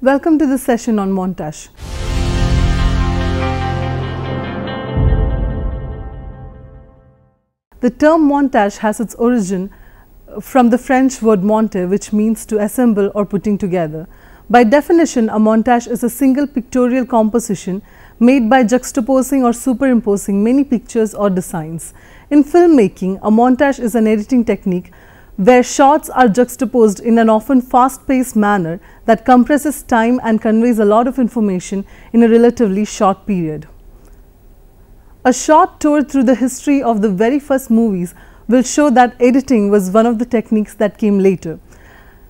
Welcome to this session on montage. The term montage has its origin from the French word monter, which means to assemble or putting together. By definition, a montage is a single pictorial composition made by juxtaposing or superimposing many pictures or designs. In filmmaking, a montage is an editing technique where shots are juxtaposed in an often fast-paced manner that compresses time and conveys a lot of information in a relatively short period. A short tour through the history of the very first movies will show that editing was one of the techniques that came later.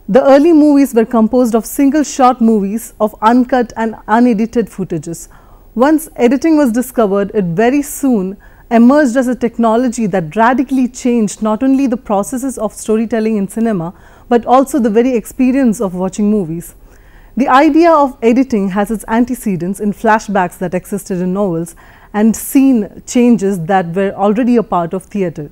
The early movies were composed of single shot movies of uncut and unedited footages. Once editing was discovered, it very soon emerged as a technology that radically changed not only the processes of storytelling in cinema, but also the very experience of watching movies. The idea of editing has its antecedents in flashbacks that existed in novels and scene changes that were already a part of theatre.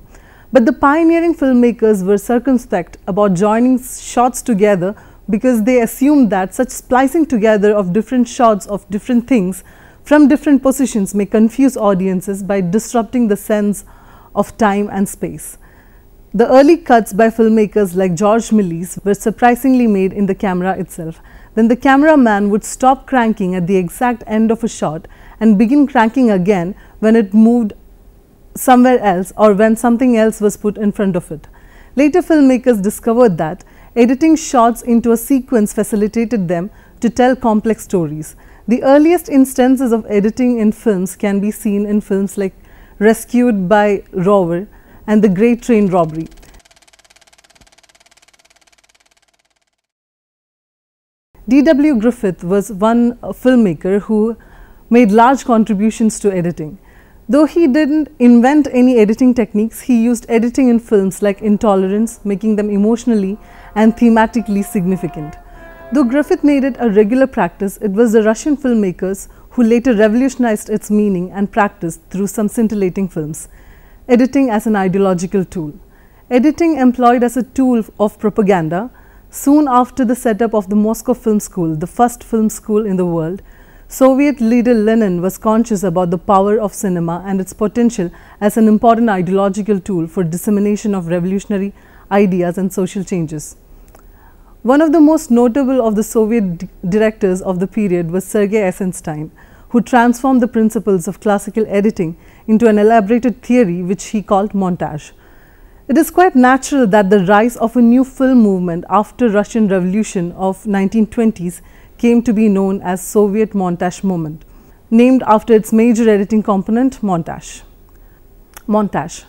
But the pioneering filmmakers were circumspect about joining shots together because they assumed that such splicing together of different shots of different things from different positions may confuse audiences by disrupting the sense of time and space. The early cuts by filmmakers like George Méliès were surprisingly made in the camera itself. Then the cameraman would stop cranking at the exact end of a shot and begin cranking again when it moved somewhere else or when something else was put in front of it. Later filmmakers discovered that editing shots into a sequence facilitated them to tell complex stories. The earliest instances of editing in films can be seen in films like Rescued by Rover and The Great Train Robbery. D.W. Griffith was one filmmaker who made large contributions to editing. Though he didn't invent any editing techniques, he used editing in films like Intolerance, making them emotionally and thematically significant. Though Griffith made it a regular practice, it was the Russian filmmakers who later revolutionized its meaning and practice through some scintillating films. Editing as an ideological tool. Editing employed as a tool of propaganda. Soon after the setup of the Moscow Film School, the first film school in the world, Soviet leader Lenin was conscious about the power of cinema and its potential as an important ideological tool for dissemination of revolutionary ideas and social changes. One of the most notable of the Soviet directors of the period was Sergei Eisenstein, who transformed the principles of classical editing into an elaborated theory which he called montage. It is quite natural that the rise of a new film movement after Russian Revolution of 1920s came to be known as Soviet montage movement, named after its major editing component, montage. Montage.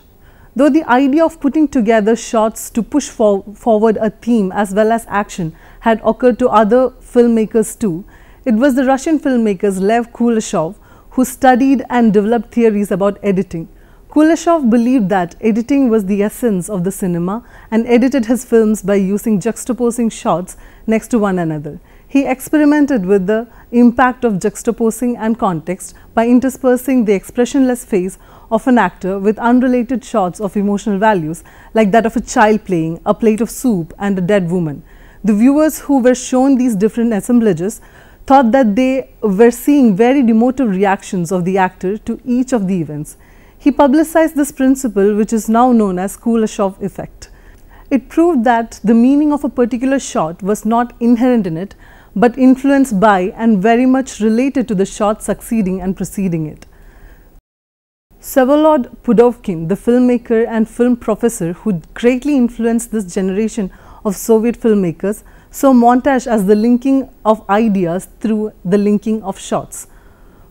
Though the idea of putting together shots to push forward a theme as well as action had occurred to other filmmakers too, it was the Russian filmmakers Lev Kuleshov who studied and developed theories about editing. Kuleshov believed that editing was the essence of the cinema and edited his films by using juxtaposing shots next to one another. He experimented with the impact of juxtaposing and context by interspersing the expressionless face of an actor with unrelated shots of emotional values like that of a child playing, a plate of soup and a dead woman. The viewers who were shown these different assemblages thought that they were seeing very emotive reactions of the actor to each of the events. He publicized this principle, which is now known as Kuleshov effect. It proved that the meaning of a particular shot was not inherent in it, but influenced by and very much related to the shot succeeding and preceding it. Vsevolod Potemkin, the filmmaker and film professor who greatly influenced this generation of Soviet filmmakers, saw montage as the linking of ideas through the linking of shots.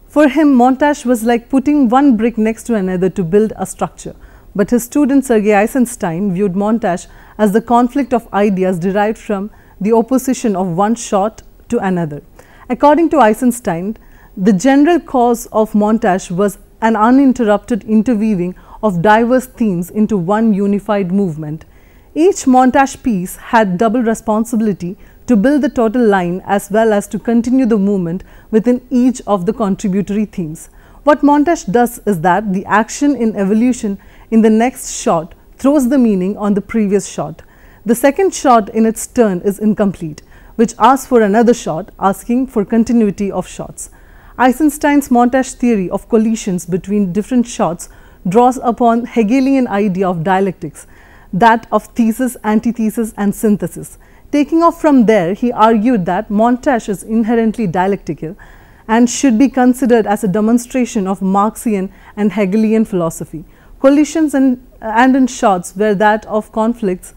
For him, montage was like putting one brick next to another to build a structure, but his student Sergei Eisenstein viewed montage as the conflict of ideas derived from the opposition of one shot to another. According to Eisenstein, the general cause of montage was an uninterrupted interweaving of diverse themes into one unified movement. Each montage piece had double responsibility to build the total line as well as to continue the movement within each of the contributory themes. What montage does is that the action in evolution in the next shot throws the meaning on the previous shot. The second shot in its turn is incomplete. which asks for another shot, asking for continuity of shots. EISENSTEIN'S montage theory of collisions between different shots draws upon Hegelian idea of dialectics, that of thesis, antithesis and synthesis. Taking off from there, he argued that montage is inherently dialectical and should be considered as a demonstration of Marxian and Hegelian philosophy. Collisions and in shots were that of conflicts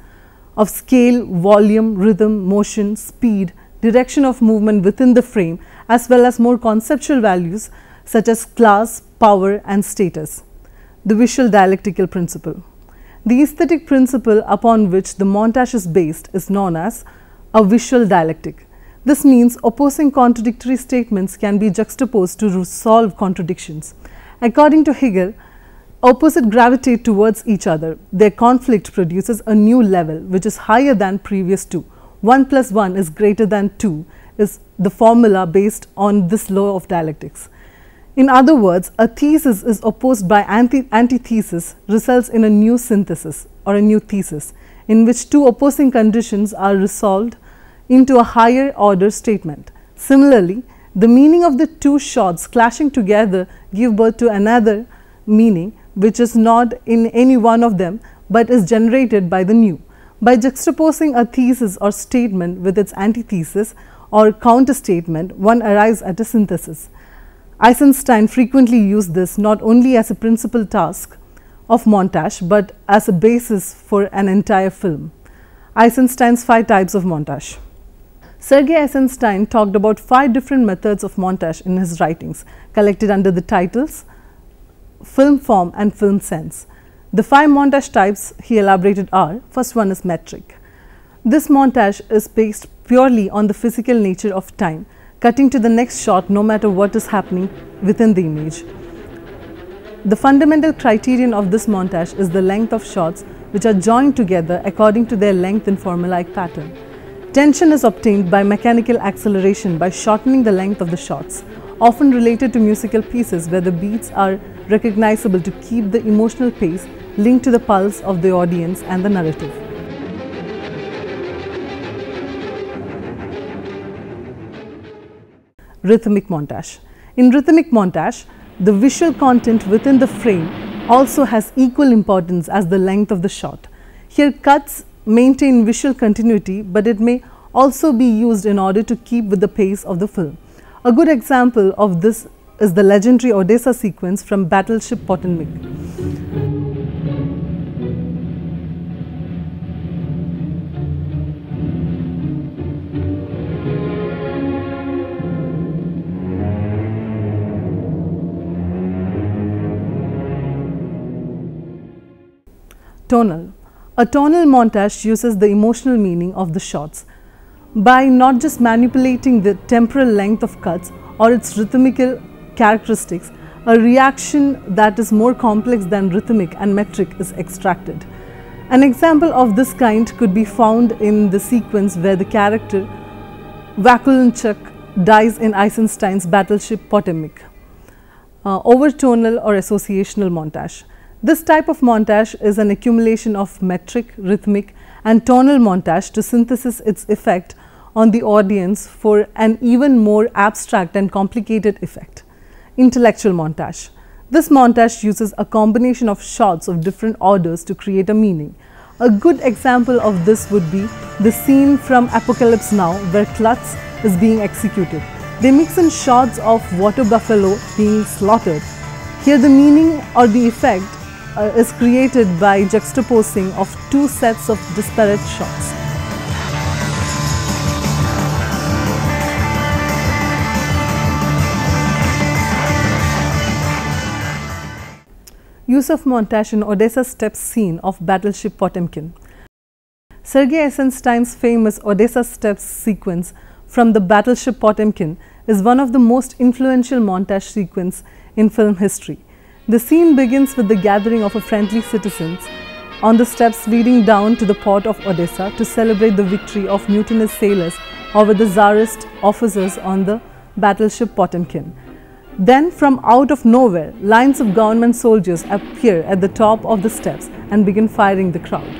of scale, volume, rhythm, motion, speed, direction of movement within the frame, as well as more conceptual values such as class, power and status. The visual dialectical principle. The aesthetic principle upon which the montage is based is known as a visual dialectic. This means opposing contradictory statements can be juxtaposed to resolve contradictions. According to Hegel, opposites gravitate towards each other. Their conflict produces a new level which is higher than previous two. 1 plus 1 is greater than 2 is the formula based on this law of dialectics. In other words, a thesis is opposed by antithesis results in a new synthesis or a new thesis in which two opposing conditions are resolved into a higher order statement. Similarly, the meaning of the two shots clashing together give birth to another meaning which is not in any one of them but is generated by the new. By juxtaposing a thesis or statement with its antithesis or counter statement, one arrives at a synthesis. EISENSTEIN frequently used this not only as a principal task of montage but as a basis for an entire film. EISENSTEIN'S 5 types of montage. Sergei Eisenstein talked about 5 different methods of montage in his writings, collected under the titles film form and film sense. The 5 montage types he elaborated are: first one is metric. This montage is based purely on the physical nature of time, cutting to the next shot no matter what is happening within the image. The fundamental criterion of this montage is the length of shots which are joined together according to their length in formulaic pattern. Tension is obtained by mechanical acceleration by shortening the length of the shots, often related to musical pieces where the beats are recognizable to keep the emotional pace linked to the pulse of the audience and the narrative. Rhythmic montage. In rhythmic montage, the visual content within the frame also has equal importance as the length of the shot. Here cuts maintain visual continuity, but it may also be used in order to keep with the pace of the film. A good example of this is the legendary Odessa sequence from Battleship Potemkin. Tonal. A tonal montage uses the emotional meaning of the shots by not just manipulating the temporal length of cuts or its rhythmical characteristics. A reaction that is more complex than rhythmic and metric is extracted. An example of this kind could be found in the sequence where the character Vakulenchuk dies in EISENSTEIN'S Battleship Potemkin. Overtonal or associational montage. This type of montage is an accumulation of metric, rhythmic and tonal montage to synthesize its effect on the audience for an even more abstract and complicated effect. Intellectual montage. This montage uses a combination of shots of different orders to create a meaning. A good example of this would be the scene from Apocalypse Now where Klutz is being executed. They mix in shots of water buffalo being slaughtered. Here the meaning or the effect is created by juxtaposing of 2 sets of disparate shots. Use of montage in Odessa steps scene of Battleship Potemkin. Sergei Eisenstein's famous Odessa steps sequence from the Battleship Potemkin is one of the most influential montage sequences in film history. The scene begins with the gathering of friendly citizens on the steps leading down to the port of Odessa to celebrate the victory of mutinous sailors over the Tsarist officers on the Battleship Potemkin. Then, from out of nowhere, lines of government soldiers appear at the top of the steps and begin firing the crowd.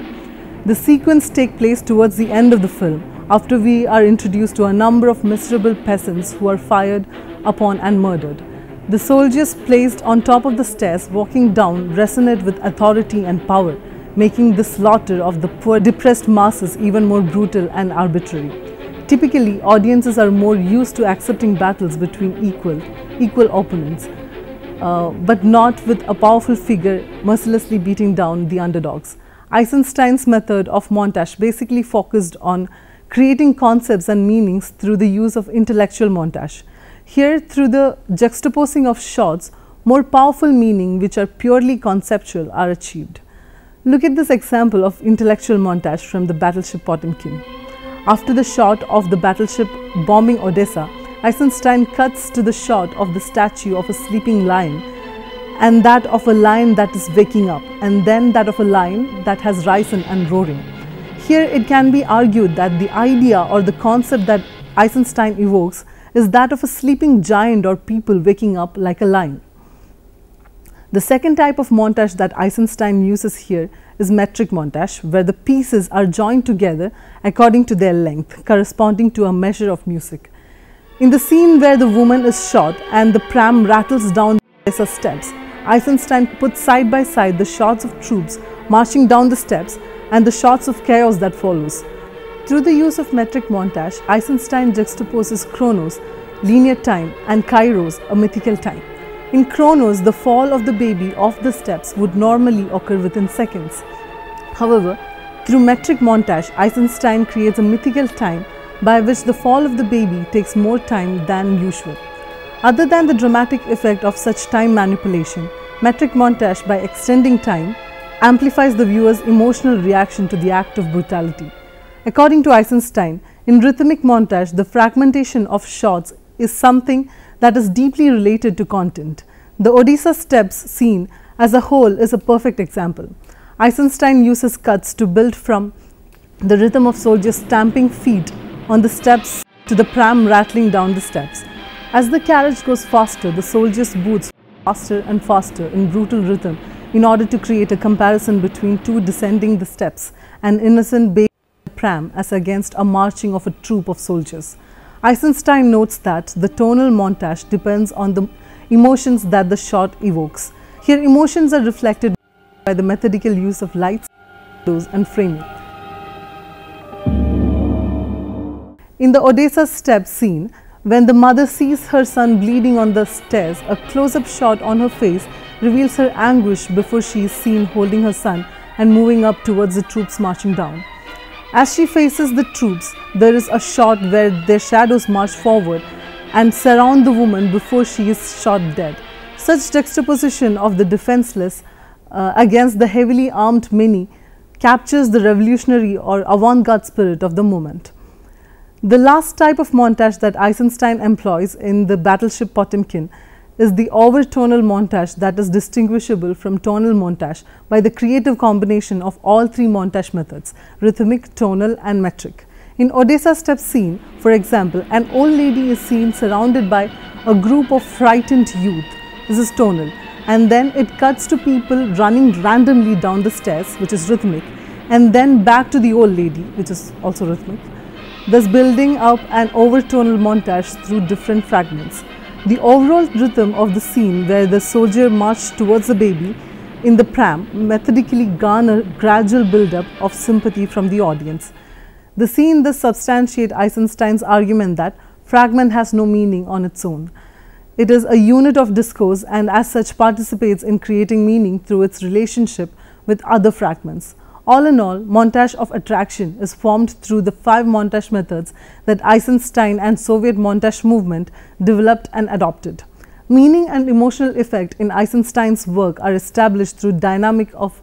The sequence takes place towards the end of the film, after we are introduced to a number of miserable peasants who are fired upon and murdered. The soldiers placed on top of the stairs walking down resonate with authority and power, making the slaughter of the poor depressed masses even more brutal and arbitrary. Typically, audiences are more used to accepting battles between equal opponents, but not with a powerful figure mercilessly beating down the underdogs. Eisenstein's method of montage basically focused on creating concepts and meanings through the use of intellectual montage. Here, through the juxtaposing of shots, more powerful meaning which are purely conceptual are achieved. Look at this example of intellectual montage from the Battleship Potemkin. After the shot of the battleship bombing Odessa, Eisenstein cuts to the shot of the statue of a sleeping lion and that of a lion that is waking up, and then that of a lion that has risen and roaring. Here it can be argued that the idea or the concept that Eisenstein evokes is that of a sleeping giant or people waking up like a lion. The second type of montage that Eisenstein uses here is metric montage, where the pieces are joined together according to their length, corresponding to a measure of music. In the scene where the woman is shot and the pram rattles down the Odessa steps, Eisenstein puts side by side the shots of troops marching down the steps and the shots of chaos that follows. Through the use of metric montage, Eisenstein juxtaposes chronos, linear time, and kairos, a mythical time. In chronos, the fall of the baby off the steps would normally occur within seconds. However, through metric montage, Eisenstein creates a mythical time by which the fall of the baby takes more time than usual. Other than the dramatic effect of such time manipulation, metric montage, by extending time, amplifies the viewer's emotional reaction to the act of brutality. According to Eisenstein, in rhythmic montage, the fragmentation of shots is something that is deeply related to content. The Odessa steps scene as a whole is a perfect example. Eisenstein uses cuts to build from the rhythm of soldiers stamping feet on the steps to the pram rattling down the steps. As the carriage goes faster, the soldiers' boots faster and faster in brutal rhythm in order to create a comparison between two descending the steps, an innocent baby pram as against a marching of a troop of soldiers. Eisenstein notes that the tonal montage depends on the emotions that the shot evokes. Here, emotions are reflected by the methodical use of lights, shadows, and framing. In the Odessa steps scene, when the mother sees her son bleeding on the stairs, a close-up shot on her face reveals her anguish before she is seen holding her son and moving up towards the troops marching down. As she faces the troops, there is a shot where their shadows march forward and surround the woman before she is shot dead. Such juxtaposition of the defenseless against the heavily armed many captures the revolutionary or avant-garde spirit of the moment. The last type of montage that Eisenstein employs in the Battleship Potemkin is the overtonal montage that is distinguishable from tonal montage by the creative combination of all three montage methods: rhythmic, tonal, and metric. In Odessa step scene, for example, an old lady is seen surrounded by a group of frightened youth. This is tonal. And then it cuts to people running randomly down the stairs, which is rhythmic, and then back to the old lady, which is also rhythmic, thus building up an overtonal montage through different fragments. The overall rhythm of the scene where the soldier marched towards the baby in the pram methodically garner gradual build-up of sympathy from the audience. The scene thus substantiates Eisenstein's argument that fragment has no meaning on its own. It is a unit of discourse and as such participates in creating meaning through its relationship with other fragments. All in all, montage of attraction is formed through the 5 montage methods that Eisenstein and Soviet montage movement developed and adopted. Meaning and emotional effect in Eisenstein's work are established through dynamic of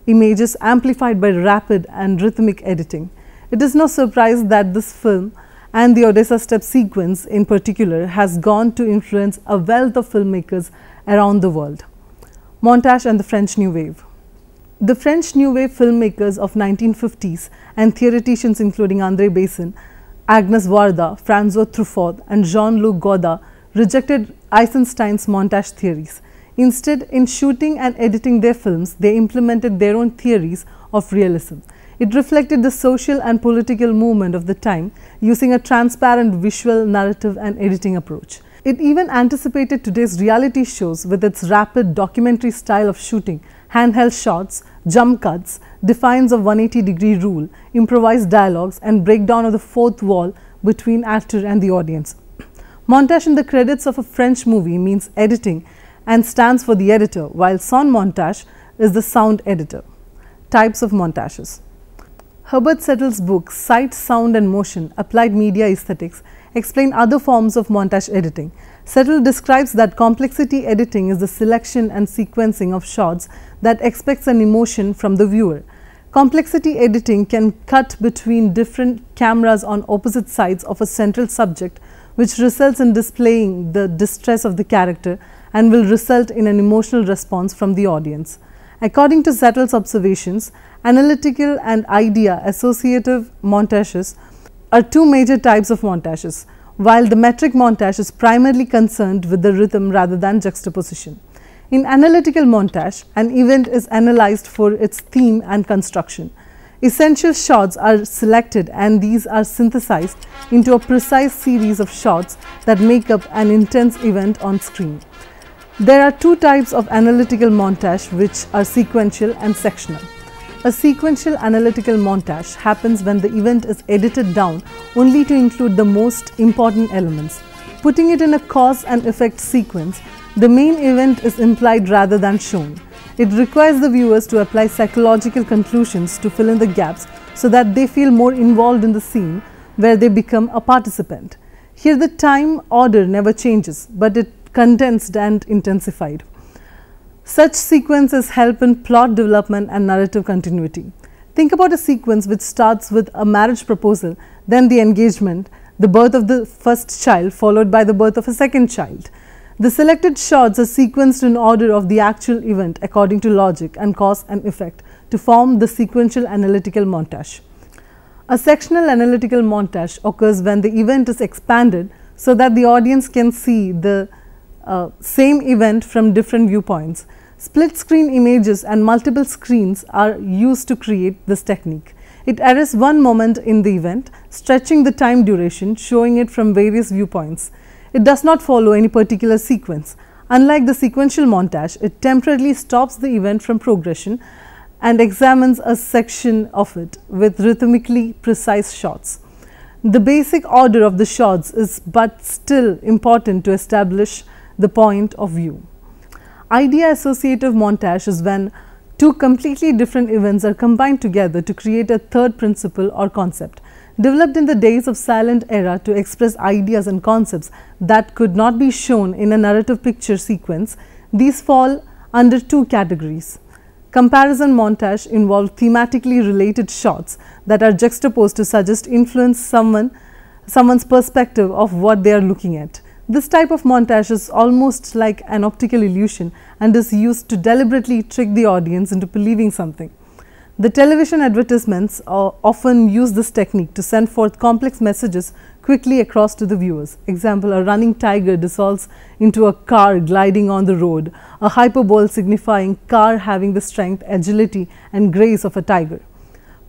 images amplified by rapid and rhythmic editing. It is no surprise that this film and the Odessa step sequence in particular has gone to influence a wealth of filmmakers around the world. Montage and the French New Wave. The French New Wave filmmakers of 1950s and theoreticians including André Bazin, Agnes Varda, François Truffaut, and Jean-Luc Godard rejected Eisenstein's montage theories. Instead, in shooting and editing their films, they implemented their own theories of realism. It reflected the social and political movement of the time using a transparent visual, narrative and editing approach. It even anticipated today's reality shows with its rapid documentary style of shooting, handheld shots, jump cuts, defiance of 180-degree rule, improvised dialogues and breakdown of the fourth wall between actor and the audience. Montage in the credits of a French movie means editing and stands for the editor, while sound montage is the sound editor. Types of montages. Herbert Settle's book Sight, Sound and Motion, Applied Media Aesthetics explain other forms of montage editing. Settle describes that complexity editing is the selection and sequencing of shots that expects an emotion from the viewer. Complexity editing can cut between different cameras on opposite sides of a central subject, which results in displaying the distress of the character and will result in an emotional response from the audience. According to Settle's observations, analytical and associative montages are two major types of montages, while the metric montage is primarily concerned with the rhythm rather than juxtaposition. In analytical montage, an event is analyzed for its theme and construction. Essential shots are selected and these are synthesized into a precise series of shots that make up an intense event on screen. There are two types of analytical montage, which are sequential and sectional. A sequential analytical montage happens when the event is edited down only to include the most important elements. Putting it in a cause and effect sequence, the main event is implied rather than shown. It requires the viewers to apply psychological conclusions to fill in the gaps so that they feel more involved in the scene where they become a participant. Here the time order never changes, but it condensed and intensified. Such sequences help in plot development and narrative continuity. Think about a sequence which starts with a marriage proposal, then the engagement, the birth of the first child followed by the birth of a second child. The selected shots are sequenced in order of the actual event according to logic and cause and effect to form the sequential analytical montage. A sectional analytical montage occurs when the event is expanded so that the audience can see the same event from different viewpoints. Split screen images and multiple screens are used to create this technique. It arrests one moment in the event, stretching the time duration, showing it from various viewpoints. It does not follow any particular sequence. Unlike the sequential montage, it temporarily stops the event from progression and examines a section of it with rhythmically precise shots. The basic order of the shots is but still important to establish the point of view. Associative montage is when two completely different events are combined together to create a third principle or concept. Developed in the days of silent era to express ideas and concepts that could not be shown in a narrative picture sequence, these fall under two categories. Comparison montage involves thematically related shots that are juxtaposed to suggest influence someone's perspective of what they are looking at. This type of montage is almost like an optical illusion and is used to deliberately trick the audience into believing something. The television advertisements often use this technique to send forth complex messages quickly across to the viewers. Example, a running tiger dissolves into a car gliding on the road, a hyperbole signifying car having the strength, agility and grace of a tiger.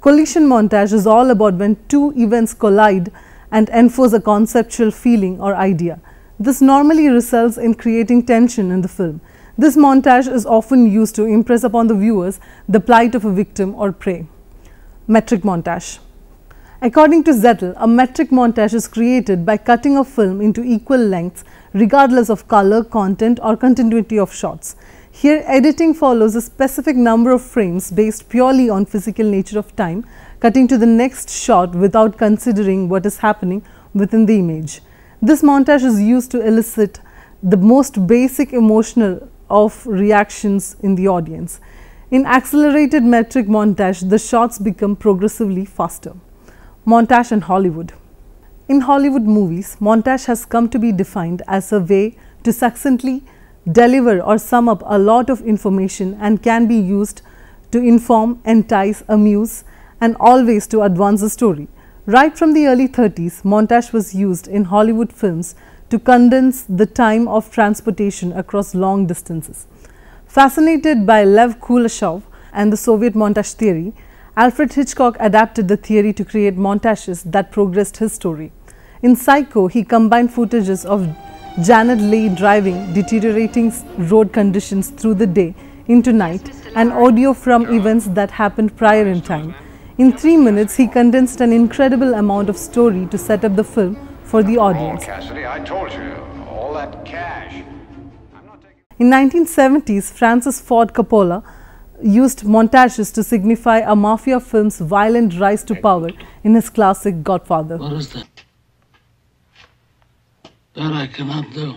Collision montage is all about when two events collide and enforce a conceptual feeling or idea. This normally results in creating tension in the film. This montage is often used to impress upon the viewers the plight of a victim or prey. Metric montage. According to Zettel, a metric montage is created by cutting a film into equal lengths regardless of color, content or continuity of shots. Here editing follows a specific number of frames based purely on physical nature of time, cutting to the next shot without considering what is happening within the image. This montage is used to elicit the most basic emotional of reactions in the audience. In accelerated metric montage, the shots become progressively faster. Montage in Hollywood. In Hollywood movies, montage has come to be defined as a way to succinctly deliver or sum up a lot of information and can be used to inform, entice, amuse and always to advance the story. Right from the early 30s, montage was used in Hollywood films to condense the time of transportation across long distances. Fascinated by Lev Kuleshov and the Soviet montage theory, Alfred Hitchcock adapted the theory to create montages that progressed his story. In Psycho, he combined footages of Janet Leigh driving deteriorating road conditions through the day into night and audio from events that happened prior in time. In 3 minutes, he condensed an incredible amount of story to set up the film for the audience. Cassidy, I told you, all that cash. In 1970s, Francis Ford Coppola used montages to signify a mafia film's violent rise to power in his classic Godfather. What is that? That I cannot do.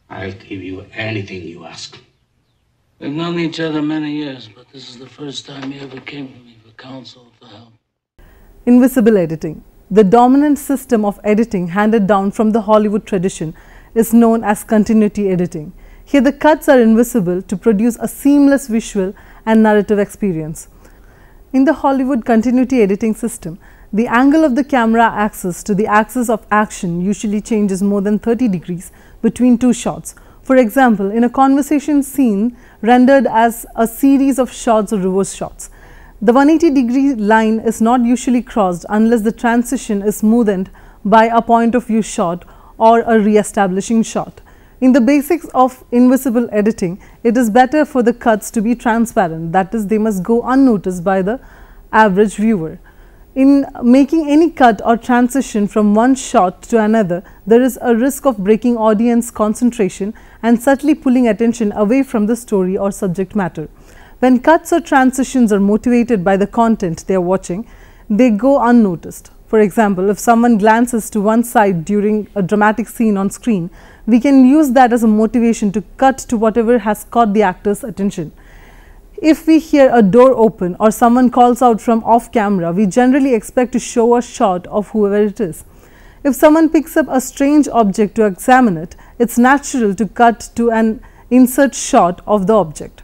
I'll give you anything you ask. We've known each other many years, but this is the first time you ever came to me for counsel, for help. Invisible editing. The dominant system of editing handed down from the Hollywood tradition is known as continuity editing. Here the cuts are invisible to produce a seamless visual and narrative experience. In the Hollywood continuity editing system, the angle of the camera axis to the axis of action usually changes more than 30 degrees between two shots. For example, in a conversation scene rendered as a series of shots or reverse shots, the 180-degree line is not usually crossed unless the transition is smoothened by a point of view shot or a re-establishing shot. In the basics of invisible editing, it is better for the cuts to be transparent, that is, they must go unnoticed by the average viewer. In making any cut or transition from one shot to another, there is a risk of breaking audience concentration and subtly pulling attention away from the story or subject matter. When cuts or transitions are motivated by the content they are watching, they go unnoticed. For example, if someone glances to one side during a dramatic scene on screen, we can use that as a motivation to cut to whatever has caught the actor's attention. If we hear a door open or someone calls out from off camera, we generally expect to show a shot of whoever it is. If someone picks up a strange object to examine it, it's natural to cut to an insert shot of the object.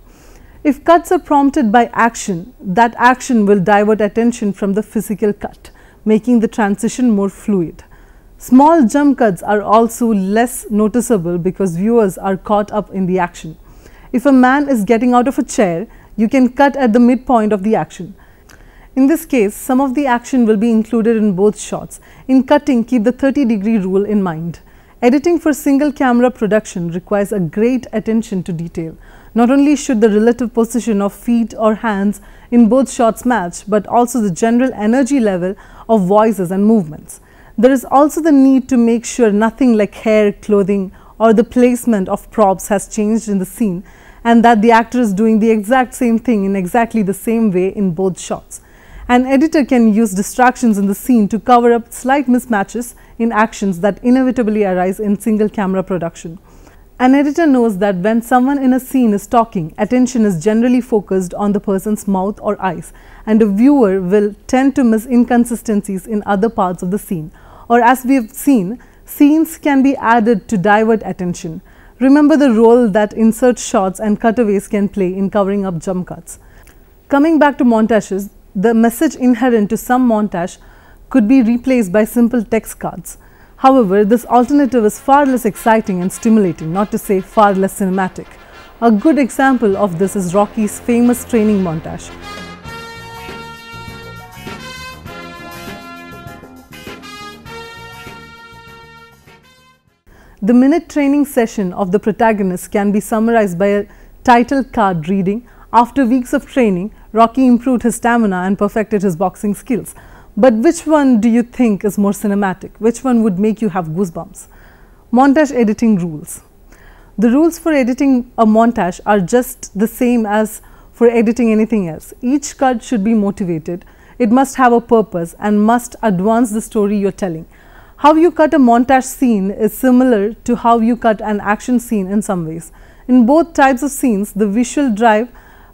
If cuts are prompted by action, that action will divert attention from the physical cut, making the transition more fluid. Small jump cuts are also less noticeable because viewers are caught up in the action. If a man is getting out of a chair, you can cut at the midpoint of the action. In this case, some of the action will be included in both shots. In cutting, keep the 30-degree rule in mind. Editing for single camera production requires a great attention to detail. Not only should the relative position of feet or hands in both shots match, but also the general energy level of voices and movements. There is also the need to make sure nothing like hair, clothing, or the placement of props has changed in the scene, and that the actor is doing the exact same thing in exactly the same way in both shots. An editor can use distractions in the scene to cover up slight mismatches in actions that inevitably arise in single camera production. An editor knows that when someone in a scene is talking, attention is generally focused on the person's mouth or eyes, and a viewer will tend to miss inconsistencies in other parts of the scene. Or as we have seen, scenes can be added to divert attention. Remember the role that insert shots and cutaways can play in covering up jump cuts. Coming back to montages, the message inherent to some montage could be replaced by simple text cards. However, this alternative is far less exciting and stimulating, not to say far less cinematic. A good example of this is Rocky's famous training montage. The minute training session of the protagonist can be summarized by a title card reading, "After weeks of training, Rocky improved his stamina and perfected his boxing skills." But which one do you think is more cinematic? Which one would make you have goosebumps? Montage editing rules. The rules for editing a montage are just the same as for editing anything else. Each cut should be motivated, it must have a purpose, and must advance the story you're telling. How you cut a montage scene is similar to how you cut an action scene in some ways. In both types of scenes, the visual drive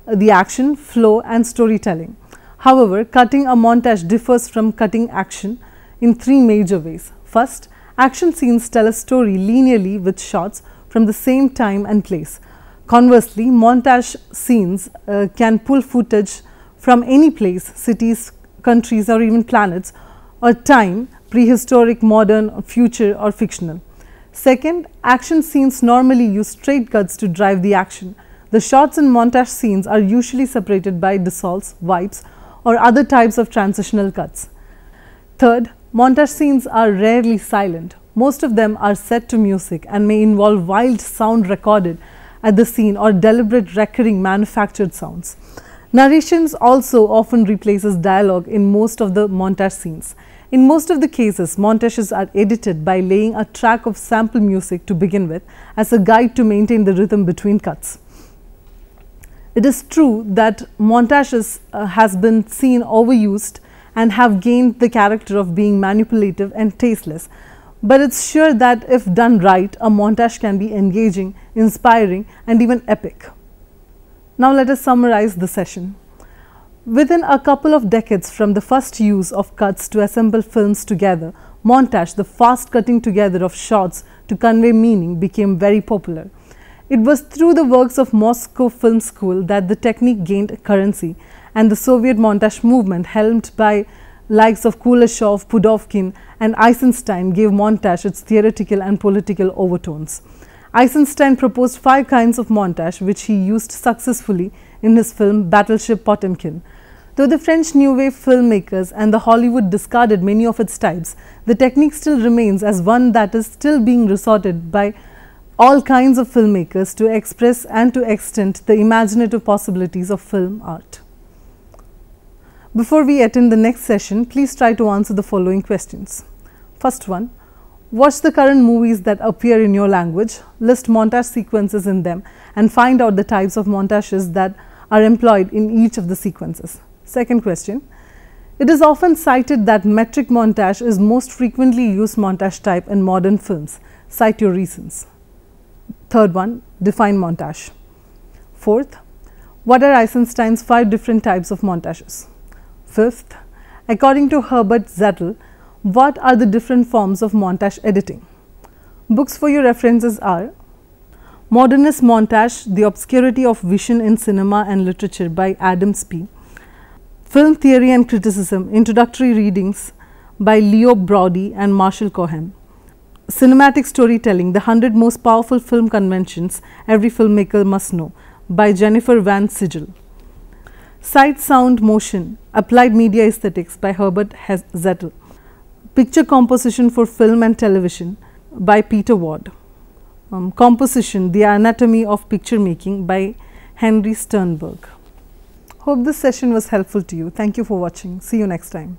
the action, flow, and storytelling. However, cutting a montage differs from cutting action in three major ways. First, action scenes tell a story linearly with shots from the same time and place. Conversely, montage scenes can pull footage from any place, cities, countries, or even planets, or time, prehistoric, modern, future, or fictional. Second, action scenes normally use straight cuts to drive the action. The shots in montage scenes are usually separated by dissolves, wipes, or other types of transitional cuts. Third, montage scenes are rarely silent. Most of them are set to music and may involve wild sound recorded at the scene or deliberate recurring manufactured sounds. Narrations also often replaces dialogue in most of the montage scenes. In most of the cases, montages are edited by laying a track of sample music to begin with as a guide to maintain the rhythm between cuts. It is true that montages has been seen overused and have gained the character of being manipulative and tasteless, but it's sure that if done right, a montage can be engaging, inspiring, and even epic. Now let us summarize the session. Within a couple of decades from the first use of cuts to assemble films together, montage, the fast cutting together of shots to convey meaning, became very popular. It was through the works of Moscow Film School that the technique gained currency, and the Soviet montage movement, helmed by likes of Kuleshov, Potemkin, and Eisenstein, gave montage its theoretical and political overtones. Eisenstein proposed 5 kinds of montage, which he used successfully in his film Battleship Potemkin. Though the French New Wave filmmakers and the Hollywood discarded many of its types, the technique still remains as one that is still being resorted by all kinds of filmmakers to express and to extend the imaginative possibilities of film art. Before we attend the next session, please try to answer the following questions. First one, watch the current movies that appear in your language, list montage sequences in them, and find out the types of montages that are employed in each of the sequences. Second question, it is often cited that metric montage is most frequently used montage type in modern films. Cite your reasons. Third one, define montage. Fourth, what are Eisenstein's 5 different types of montages? Fifth, according to Herbert Zettel, what are the different forms of montage editing? Books for your references are Modernist Montage, The Obscurity of Vision in Cinema and Literature by Adam Spee, Film Theory and Criticism, Introductory Readings by Leo Braudy and Marshall Cohen, Cinematic Storytelling, The 100 Most Powerful Film Conventions Every Filmmaker Must Know by Jennifer Van Sigel, Sight, Sound, Motion, Applied Media Aesthetics by Herbert Zettel, Picture Composition for Film and Television by Peter Ward, Composition, The Anatomy of Picture Making by Henry Sternberg. Hope this session was helpful to you. Thank you for watching. See you next time.